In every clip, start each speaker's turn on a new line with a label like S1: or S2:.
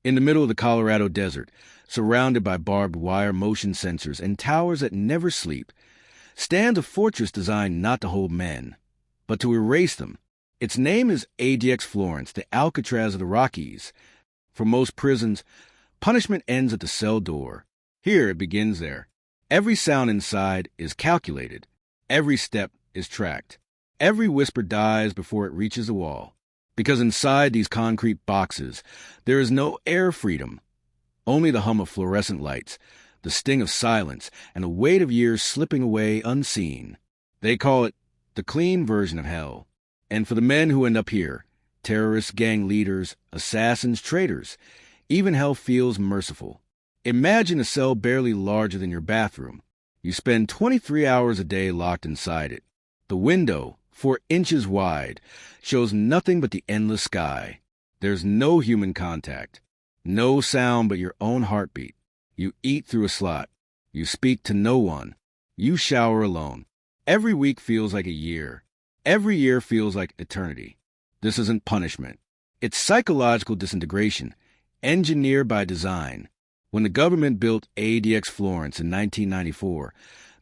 S1: In the middle of the Colorado desert, surrounded by barbed wire motion sensors and towers that never sleep, stands a fortress designed not to hold men, but to erase them. Its name is ADX Florence, the Alcatraz of the Rockies. For most prisons, punishment ends at the cell door. Here it begins there. Every sound inside is calculated. Every step is tracked. Every whisper dies before it reaches the wall. Because inside these concrete boxes, there is no air freedom. Only the hum of fluorescent lights, the sting of silence, and the weight of years slipping away unseen. They call it the clean version of hell. And for the men who end up here, terrorists, gang leaders, assassins, traitors, even hell feels merciful. Imagine a cell barely larger than your bathroom. You spend 23 hours a day locked inside it. The window, 4 inches wide, shows nothing but the endless sky. There's no human contact, no sound but your own heartbeat. You eat through a slot. You speak to no one. You shower alone. Every week feels like a year. Every year feels like eternity. This isn't punishment. It's psychological disintegration, engineered by design. When the government built ADX Florence in 1994,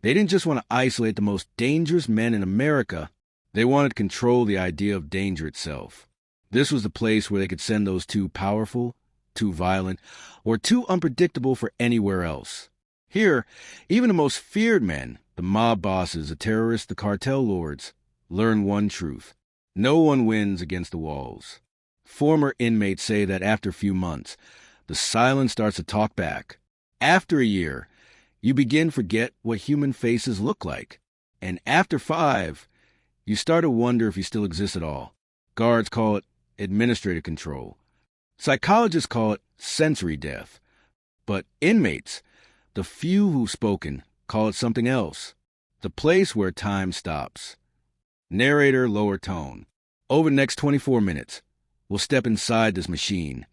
S1: they didn't just want to isolate the most dangerous men in America. They wanted to control the idea of danger itself. This was the place where they could send those too powerful, too violent, or too unpredictable for anywhere else. Here, even the most feared men, the mob bosses, the terrorists, the cartel lords, learn one truth. No one wins against the walls. Former inmates say that after a few months, the silence starts to talk back. After a year, you begin to forget what human faces look like. And after 5, you start to wonder if you still exist at all. Guards call it administrative control. Psychologists call it sensory death. But inmates, the few who've spoken, call it something else. The place where time stops. Narrator, lower tone. Over the next 24 minutes, we'll step inside this machine,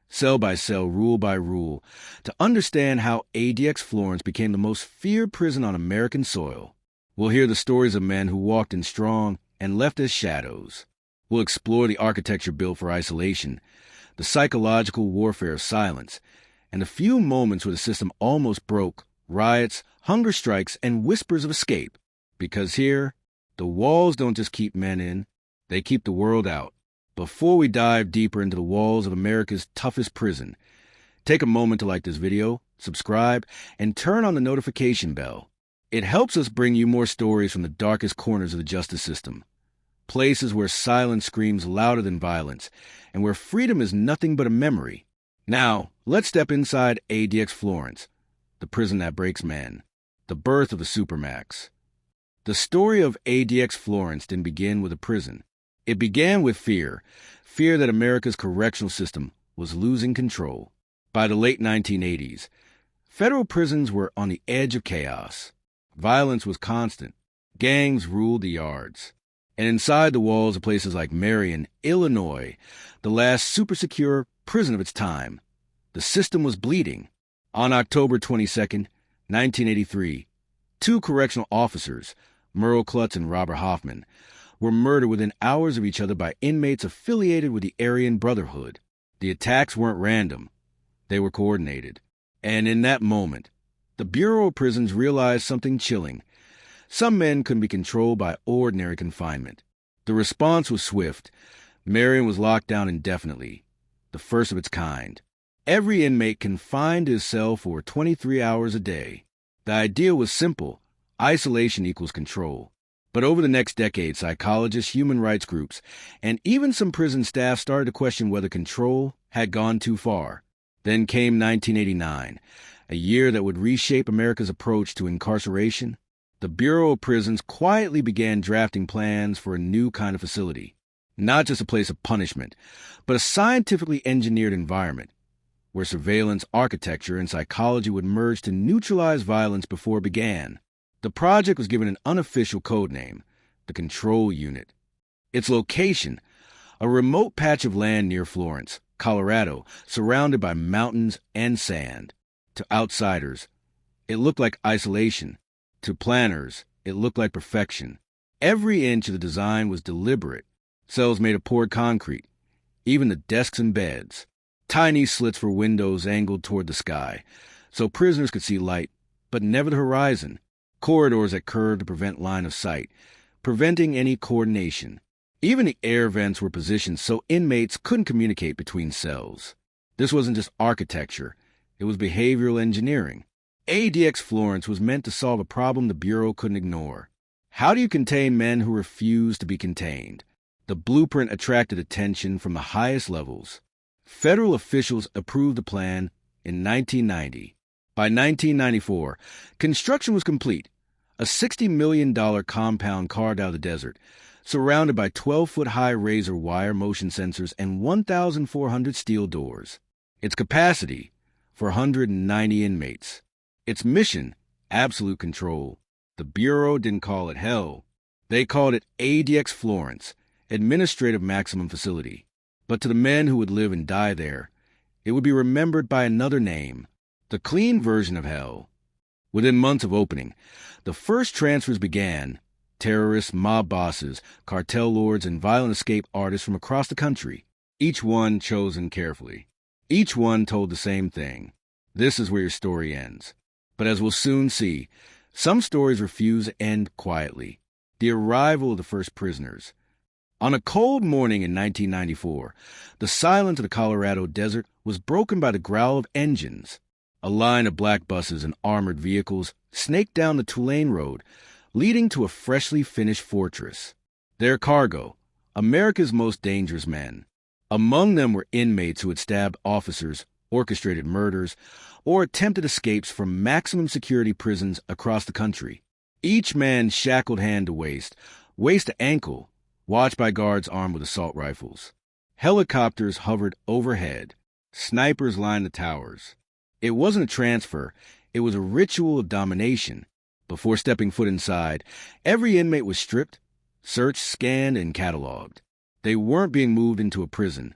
S1: cell by cell, rule by rule, to understand how ADX Florence became the most feared prison on American soil. We'll hear the stories of men who walked in strong and left as shadows. We'll explore the architecture built for isolation, the psychological warfare of silence, and the few moments where the system almost broke, riots, hunger strikes, and whispers of escape. Because here, the walls don't just keep men in, they keep the world out. Before we dive deeper into the walls of America's toughest prison, take a moment to like this video, subscribe, and turn on the notification bell. It helps us bring you more stories from the darkest corners of the justice system. Places where silence screams louder than violence, and where freedom is nothing but a memory. Now, let's step inside ADX Florence, the prison that breaks men, the birth of the Supermax. The story of ADX Florence didn't begin with a prison. It began with fear that America's correctional system was losing control. By the late 1980s, federal prisons were on the edge of chaos. Violence was constant. Gangs ruled the yards. And inside the walls of places like Marion, Illinois, the last super-secure prison of its time, the system was bleeding. On October 22, 1983, 2 correctional officers, Merle Klutz and Robert Hoffman, were murdered within hours of each other by inmates affiliated with the Aryan Brotherhood. The attacks weren't random. They were coordinated. And in that moment, the Bureau of Prisons realized something chilling. Some men couldn't be controlled by ordinary confinement. The response was swift. Marion was locked down indefinitely, the first of its kind. Every inmate confined to his cell for 23 hours a day. The idea was simple. Isolation equals control. But over the next decade, psychologists, human rights groups, and even some prison staff started to question whether control had gone too far. Then came 1989, a year that would reshape America's approach to incarceration. The Bureau of Prisons quietly began drafting plans for a new kind of facility. Not just a place of punishment, but a scientifically engineered environment where surveillance, architecture, and psychology would merge to neutralize violence before it began. The project was given an unofficial code name, the Control Unit. Its location, a remote patch of land near Florence, Colorado, surrounded by mountains and sand. To outsiders, it looked like isolation. To planners, it looked like perfection. Every inch of the design was deliberate. Cells made of poured concrete, even the desks and beds. Tiny slits for windows angled toward the sky, so prisoners could see light, but never the horizon. Corridors that curved to prevent line of sight, preventing any coordination. Even the air vents were positioned so inmates couldn't communicate between cells. This wasn't just architecture, it was behavioral engineering. ADX Florence was meant to solve a problem the Bureau couldn't ignore. How do you contain men who refuse to be contained? The blueprint attracted attention from the highest levels. Federal officials approved the plan in 1990. By 1994, construction was complete. A $60 million compound carved out of the desert, surrounded by 12-foot-high razor wire motion sensors and 1,400 steel doors. Its capacity, for 190 inmates. Its mission, absolute control. The Bureau didn't call it hell. They called it ADX Florence, Administrative Maximum Facility. But to the men who would live and die there, it would be remembered by another name, the clean version of hell. Within months of opening, the first transfers began. Terrorists, mob bosses, cartel lords, and violent escape artists from across the country, each one chosen carefully. Each one told the same thing. This is where your story ends. But as we'll soon see, some stories refuse to end quietly. The arrival of the first prisoners. On a cold morning in 1994, the silence of the Colorado desert was broken by the growl of engines. A line of black buses and armored vehicles snaked down the Tulane Road, leading to a freshly finished fortress. Their cargo, America's most dangerous men. Among them were inmates who had stabbed officers, orchestrated murders, or attempted escapes from maximum security prisons across the country. Each man shackled hand to waist to ankle, watched by guards armed with assault rifles. Helicopters hovered overhead. Snipers lined the towers. It wasn't a transfer, it was a ritual of domination. Before stepping foot inside, every inmate was stripped, searched, scanned, and cataloged. They weren't being moved into a prison.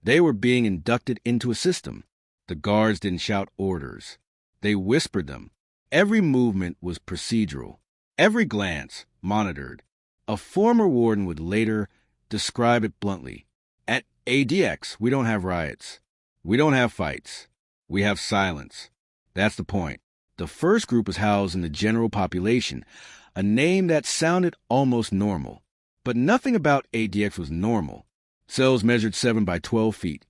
S1: They were being inducted into a system. The guards didn't shout orders. They whispered them. Every movement was procedural. Every glance monitored. A former warden would later describe it bluntly. At ADX, we don't have riots. We don't have fights. We have silence. That's the point. The first group was housed in the general population, a name that sounded almost normal. But nothing about ADX was normal. Cells measured 7 by 12 feet.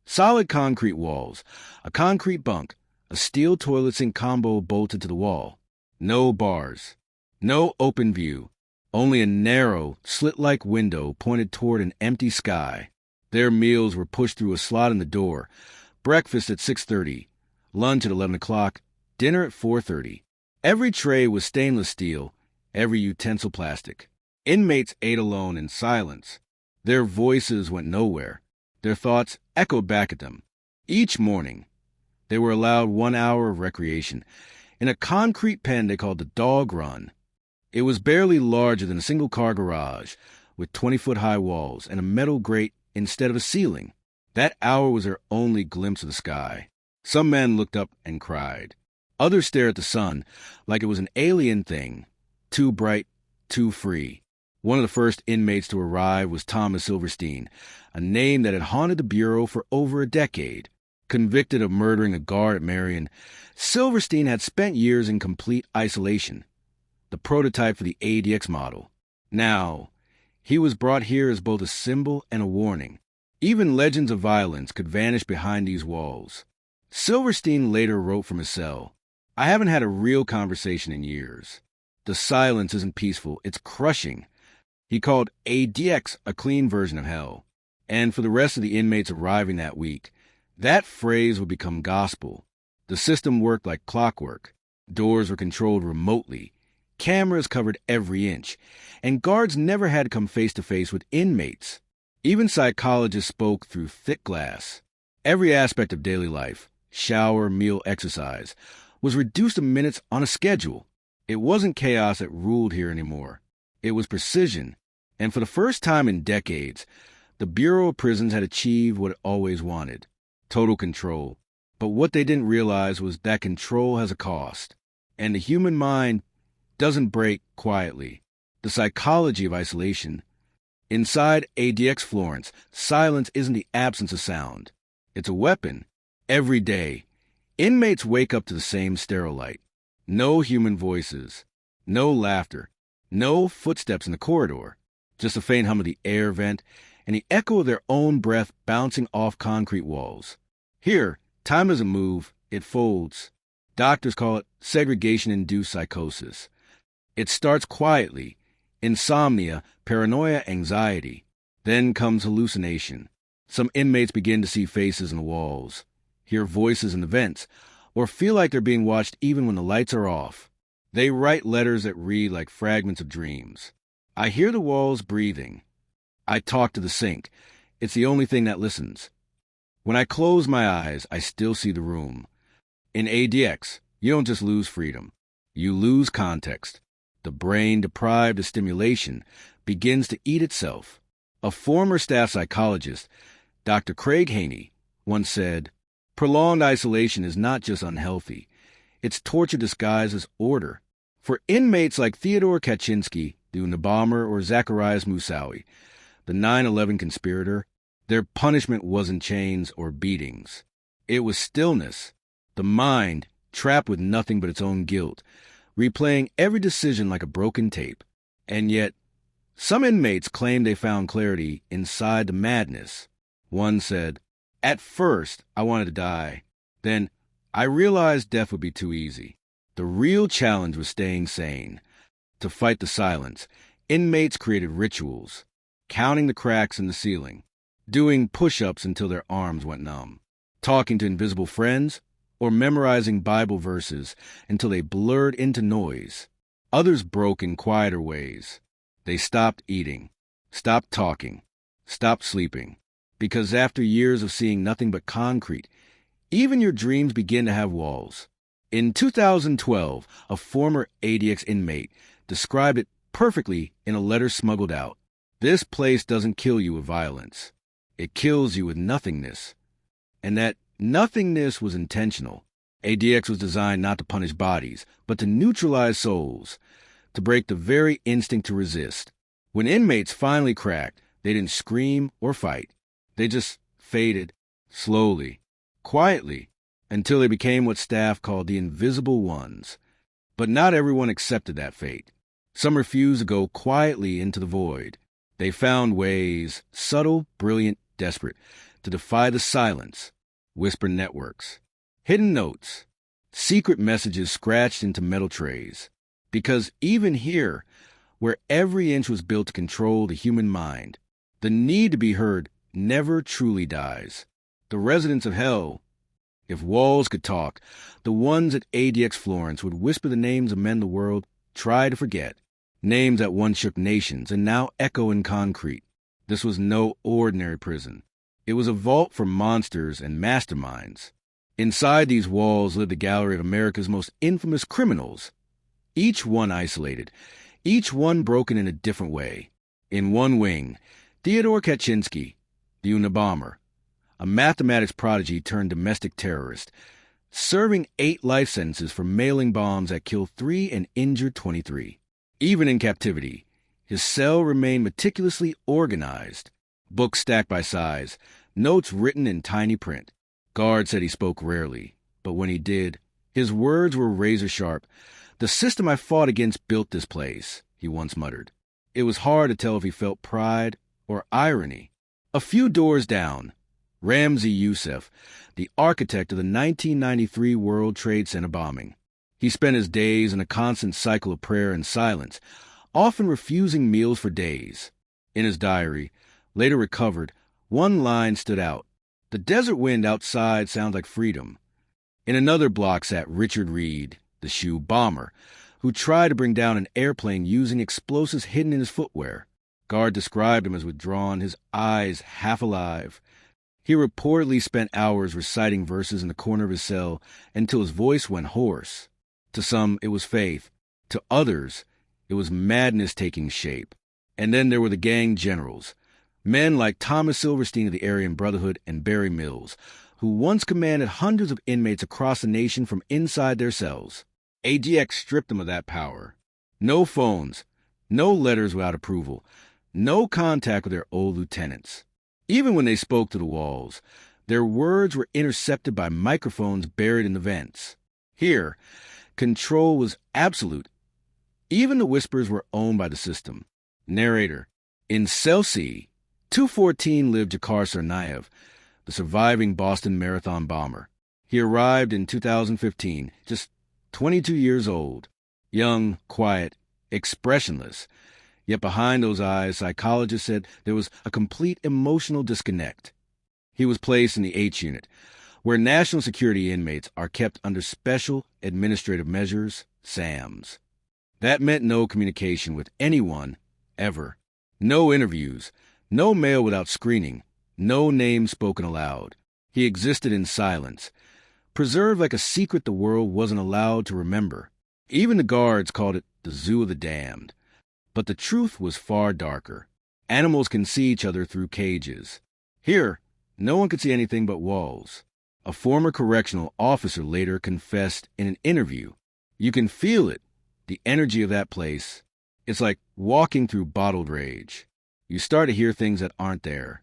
S1: Solid concrete walls, a concrete bunk, a steel toilet sink combo bolted to the wall. No bars. No open view. Only a narrow, slit-like window pointed toward an empty sky. Their meals were pushed through a slot in the door. Breakfast at 6:30, lunch at 11 o'clock, dinner at 4:30. Every tray was stainless steel, every utensil plastic. Inmates ate alone in silence. Their voices went nowhere. Their thoughts echoed back at them. Each morning, they were allowed 1 hour of recreation in a concrete pen they called the Dog Run. It was barely larger than a single-car garage, with 20-foot-high walls and a metal grate instead of a ceiling. That hour was their only glimpse of the sky. Some men looked up and cried. Others stared at the sun like it was an alien thing, too bright, too free. One of the first inmates to arrive was Thomas Silverstein, a name that had haunted the Bureau for over a decade. Convicted of murdering a guard at Marion, Silverstein had spent years in complete isolation, the prototype for the ADX model. Now, he was brought here as both a symbol and a warning. Even legends of violence could vanish behind these walls. Silverstein later wrote from his cell, "I haven't had a real conversation in years. The silence isn't peaceful, it's crushing." He called ADX a clean version of hell. And for the rest of the inmates arriving that week, that phrase would become gospel. The system worked like clockwork. Doors were controlled remotely. Cameras covered every inch. And guards never had to come face-to-face with inmates. Even psychologists spoke through thick glass. Every aspect of daily life, shower, meal, exercise, was reduced to minutes on a schedule. It wasn't chaos that ruled here anymore. It was precision. And for the first time in decades, the Bureau of Prisons had achieved what it always wanted: total control. But what they didn't realize was that control has a cost. And the human mind doesn't break quietly. The psychology of isolation. Inside ADX Florence, silence isn't the absence of sound. It's a weapon. Every day, inmates wake up to the same sterile light. No human voices, no laughter, no footsteps in the corridor, just a faint hum of the air vent and the echo of their own breath bouncing off concrete walls. Here, time doesn't move, it folds. Doctors call it segregation-induced psychosis. It starts quietly, insomnia, paranoia, anxiety. Then comes hallucination. Some inmates begin to see faces in the walls, hear voices in the vents, or feel like they're being watched even when the lights are off. They write letters that read like fragments of dreams. I hear the walls breathing. I talk to the sink. It's the only thing that listens. When I close my eyes, I still see the room. In ADX, you don't just lose freedom. You lose context. The brain, deprived of stimulation, begins to eat itself. A former staff psychologist, Dr. Craig Haney, once said, "Prolonged isolation is not just unhealthy. It's torture disguised as order." For inmates like Theodore Kaczynski, the Unabomber, or Zacharias Moussaoui, the 9/11 conspirator, their punishment wasn't chains or beatings. It was stillness. The mind, trapped with nothing but its own guilt, replaying every decision like a broken tape. And yet, some inmates claim they found clarity inside the madness. One said, "At first, I wanted to die. Then, I realized death would be too easy." The real challenge was staying sane. To fight the silence, inmates created rituals, counting the cracks in the ceiling, doing push-ups until their arms went numb, talking to invisible friends, or memorizing Bible verses until they blurred into noise. Others broke in quieter ways. They stopped eating, stopped talking, stopped sleeping, because after years of seeing nothing but concrete, even your dreams begin to have walls. In 2012, a former ADX inmate described it perfectly in a letter smuggled out. "This place doesn't kill you with violence. It kills you with nothingness." And that nothingness was intentional. ADX was designed not to punish bodies, but to neutralize souls, to break the very instinct to resist. When inmates finally cracked, they didn't scream or fight. They just faded, slowly, quietly, until they became what staff called the invisible ones. But not everyone accepted that fate. Some refused to go quietly into the void. They found ways, subtle, brilliant, desperate, to defy the silence. Whisper networks, hidden notes, secret messages scratched into metal trays. Because even here, where every inch was built to control the human mind, the need to be heard never truly dies. The residents of hell, if walls could talk, the ones at ADX Florence would whisper the names of men the world tried to forget, names that once shook nations and now echo in concrete. This was no ordinary prison. It was a vault for monsters and masterminds. Inside these walls lived a gallery of America's most infamous criminals, each one isolated, each one broken in a different way. In one wing, Theodore Kaczynski, the Unabomber, a mathematics prodigy turned domestic terrorist, serving 8 life sentences for mailing bombs that killed 3 and injured 23. Even in captivity, his cell remained meticulously organized, books stacked by size, notes written in tiny print. Guards said he spoke rarely, but when he did, his words were razor sharp. "The system I fought against built this place," he once muttered. It was hard to tell if he felt pride or irony. A few doors down, Ramzi Yousef, the architect of the 1993 World Trade Center bombing. He spent his days in a constant cycle of prayer and silence, often refusing meals for days. In his diary, later recovered, one line stood out: "The desert wind outside sounds like freedom." In another block sat Richard Reed, the shoe bomber, who tried to bring down an airplane using explosives hidden in his footwear. Guard described him as withdrawn, his eyes half alive. He reportedly spent hours reciting verses in the corner of his cell until his voice went hoarse. To some, it was faith. To others, it was madness taking shape. And then there were the gang generals, men like Thomas Silverstein of the Aryan Brotherhood and Barry Mills, who once commanded hundreds of inmates across the nation from inside their cells. ADX stripped them of that power. No phones, no letters without approval, no contact with their old lieutenants. Even when they spoke to the walls, Their words were intercepted by microphones buried in the vents. Here, control was absolute. Even the whispers were owned by the system. Narrator: in Cell C, 214 lived Dzhokhar Tsarnaev, the surviving Boston Marathon bomber. He arrived in 2015, just 22 years old. Young, quiet, expressionless. Yet behind those eyes, psychologists said there was a complete emotional disconnect. He was placed in the H Unit, where national security inmates are kept under special administrative measures, SAMs. That meant no communication with anyone, ever. No interviews, no mail without screening, no name spoken aloud. He existed in silence, preserved like a secret the world wasn't allowed to remember. Even the guards called it the Zoo of the Damned. But the truth was far darker. Animals can see each other through cages. Here, no one could see anything but walls. A former correctional officer later confessed in an interview. You can feel it, the energy of that place. It's like walking through bottled rage. You start to hear things that aren't there.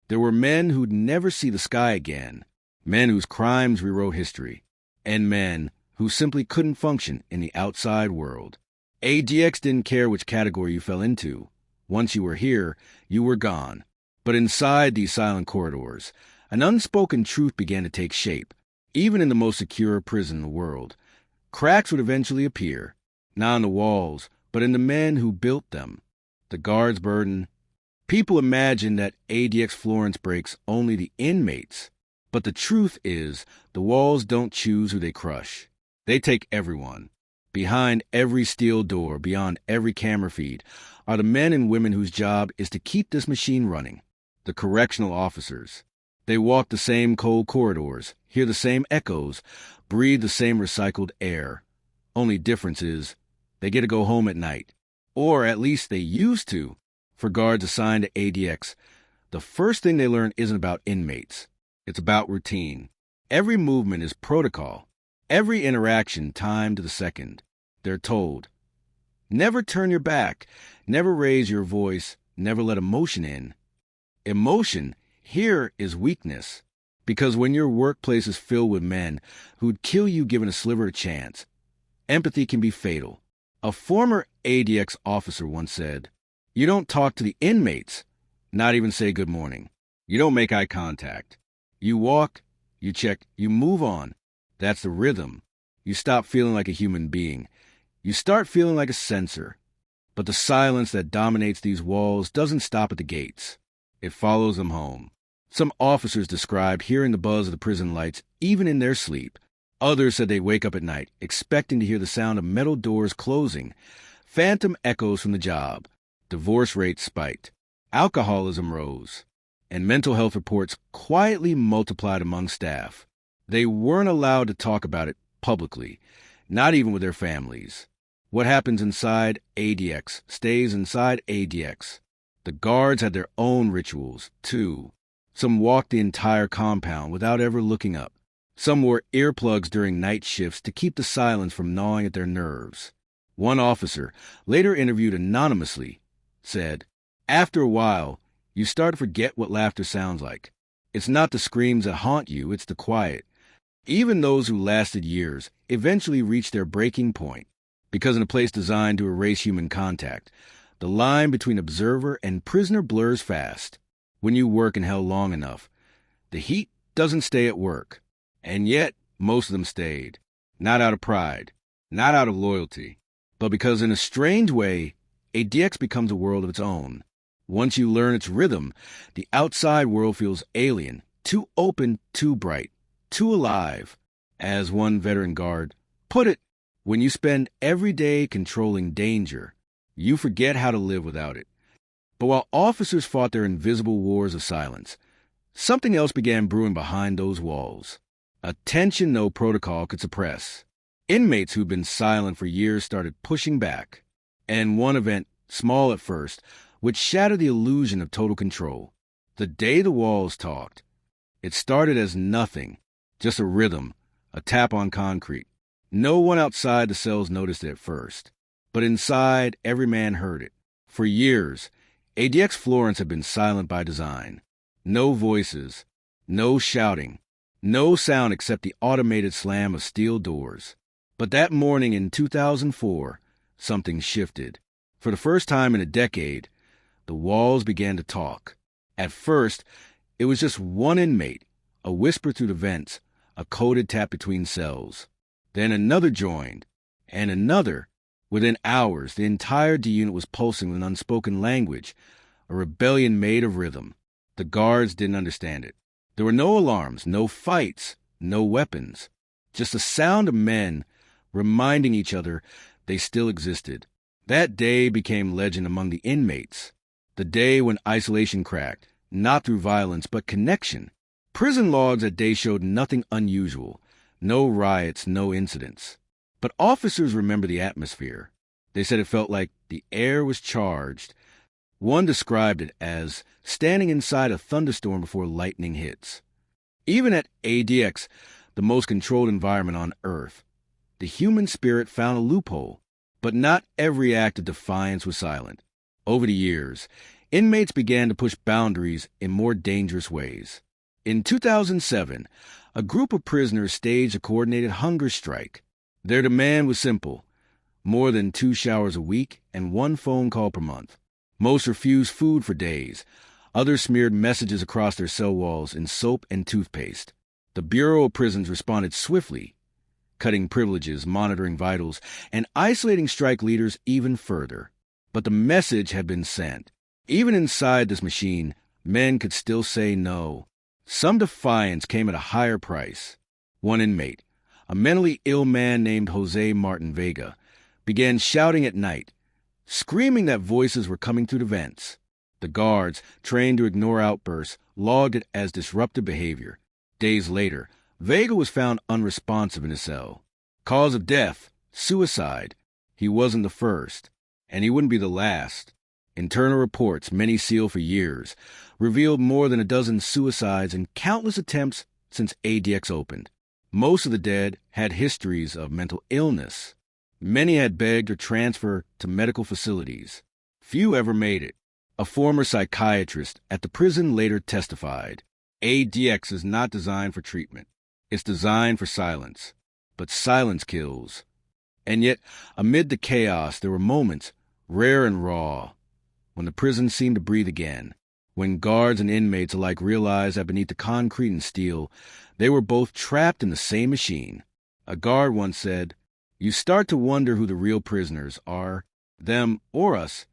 S1: There were men who'd never see the sky again, men whose crimes rewrote history, and men who simply couldn't function in the outside world. ADX didn't care which category you fell into. Once you were here, you were gone. But inside these silent corridors, an unspoken truth began to take shape. Even in the most secure prison in the world, cracks would eventually appear, not on the walls, but in the men who built them. The guards' burden. People imagine that ADX Florence breaks only the inmates. But the truth is, the walls don't choose who they crush. They take everyone. Behind every steel door, beyond every camera feed, are the men and women whose job is to keep this machine running. The correctional officers. They walk the same cold corridors, hear the same echoes, breathe the same recycled air. Only difference is, they get to go home at night. Or at least they used to. For guards assigned to ADX, the first thing they learn isn't about inmates. It's about routine. Every movement is protocol. Every interaction timed to the second. They're told, never turn your back, never raise your voice, never let emotion in. Emotion here is weakness, because when your workplace is filled with men who'd kill you given a sliver of chance, empathy can be fatal. A former ADX officer once said, you don't talk to the inmates, not even say good morning. You don't make eye contact. You walk, you check, you move on. That's the rhythm. You stop feeling like a human being. You start feeling like a sensor. But the silence that dominates these walls doesn't stop at the gates. It follows them home. Some officers described hearing the buzz of the prison lights even in their sleep. Others said they wake up at night, expecting to hear the sound of metal doors closing. Phantom echoes from the job. Divorce rates spiked. Alcoholism rose. And mental health reports quietly multiplied among staff. They weren't allowed to talk about it publicly, not even with their families. What happens inside ADX stays inside ADX. The guards had their own rituals, too. Some walked the entire compound without ever looking up. Some wore earplugs during night shifts to keep the silence from gnawing at their nerves. One officer, later interviewed anonymously, said, after a while, you start to forget what laughter sounds like. It's not the screams that haunt you, it's the quiet. Even those who lasted years eventually reached their breaking point, because in a place designed to erase human contact, the line between observer and prisoner blurs fast. When you work in hell long enough, the heat doesn't stay at work. And yet, most of them stayed. Not out of pride, not out of loyalty, but because in a strange way, ADX becomes a world of its own. Once you learn its rhythm, the outside world feels alien, too open, too bright, too alive. As one veteran guard put it, when you spend every day controlling danger, you forget how to live without it. But while officers fought their invisible wars of silence, something else began brewing behind those walls. A tension no protocol could suppress. Inmates who'd been silent for years started pushing back. And one event, small at first, would shatter the illusion of total control. The day the walls talked. It started as nothing, just a rhythm, a tap on concrete. No one outside the cells noticed it at first. But inside, every man heard it. For years, ADX Florence had been silent by design. No voices, No shouting. No sound except the automated slam of steel doors. But that morning in 2004, something shifted. For the first time in a decade, the walls began to talk. At first, it was just one inmate, a whisper through the vents, a coded tap between cells. Then another joined, and another. Within hours, the entire D unit was pulsing with an unspoken language, a rebellion made of rhythm. The guards didn't understand it. There were no alarms, no fights, no weapons. Just the sound of men reminding each other they still existed. That day became legend among the inmates. The day when isolation cracked, not through violence, but connection. Prison logs that day showed nothing unusual. No riots, no incidents. But officers remember the atmosphere. They said it felt like the air was charged. One described it as standing inside a thunderstorm before lightning hits. Even at ADX, the most controlled environment on Earth, the human spirit found a loophole. But not every act of defiance was silent. Over the years, inmates began to push boundaries in more dangerous ways. In 2007, a group of prisoners staged a coordinated hunger strike. Their demand was simple: more than 2 showers a week and 1 phone call per month. Most refused food for days. Others smeared messages across their cell walls in soap and toothpaste. The Bureau of Prisons responded swiftly, cutting privileges, monitoring vitals, and isolating strike leaders even further. But the message had been sent. Even inside this machine, men could still say no. Some defiance came at a higher price. One inmate, a mentally ill man named Jose Martin Vega, began shouting at night, screaming that voices were coming through the vents. The guards, trained to ignore outbursts, logged it as disruptive behavior. Days later, Vega was found unresponsive in his cell. Cause of death: suicide. He wasn't the first, and he wouldn't be the last. Internal reports, many sealed for years, revealed more than a dozen suicides and countless attempts since ADX opened. Most of the dead had histories of mental illness. Many had begged or transferred to medical facilities. Few ever made it. A former psychiatrist at the prison later testified, ADX is not designed for treatment. It's designed for silence. But silence kills. And yet, amid the chaos, there were moments, rare and raw, when the prison seemed to breathe again, when guards and inmates alike realized that beneath the concrete and steel, they were both trapped in the same machine. A guard once said, "You start to wonder who the real prisoners are, them or us."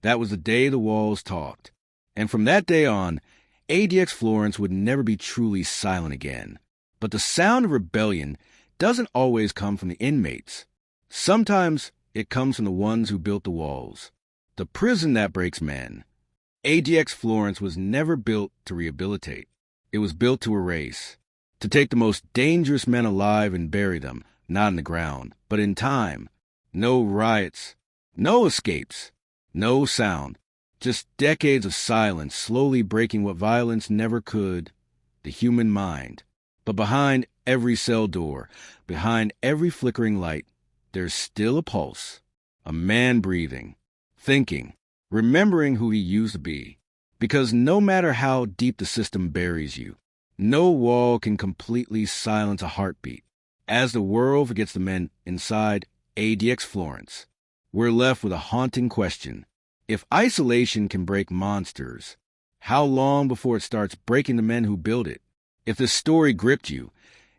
S1: That was the day the walls talked. And from that day on, ADX Florence would never be truly silent again. But the sound of rebellion doesn't always come from the inmates. Sometimes it comes from the ones who built the walls. The prison that breaks men. ADX Florence was never built to rehabilitate. It was built to erase. To take the most dangerous men alive and bury them, not in the ground, but in time. No riots, no escapes, no sound. Just decades of silence slowly breaking what violence never could, the human mind. But behind every cell door, behind every flickering light, there's still a pulse. A man breathing, thinking, remembering who he used to be. Because no matter how deep the system buries you, no wall can completely silence a heartbeat. As the world forgets the men inside ADX Florence, we're left with a haunting question. If isolation can break monsters, how long before it starts breaking the men who built it? If this story gripped you,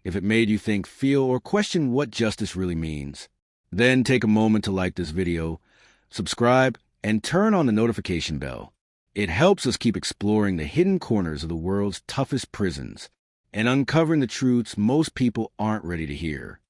S1: if it made you think, feel, or question what justice really means, then take a moment to like this video, subscribe, and turn on the notification bell. It helps us keep exploring the hidden corners of the world's toughest prisons and uncovering the truths most people aren't ready to hear.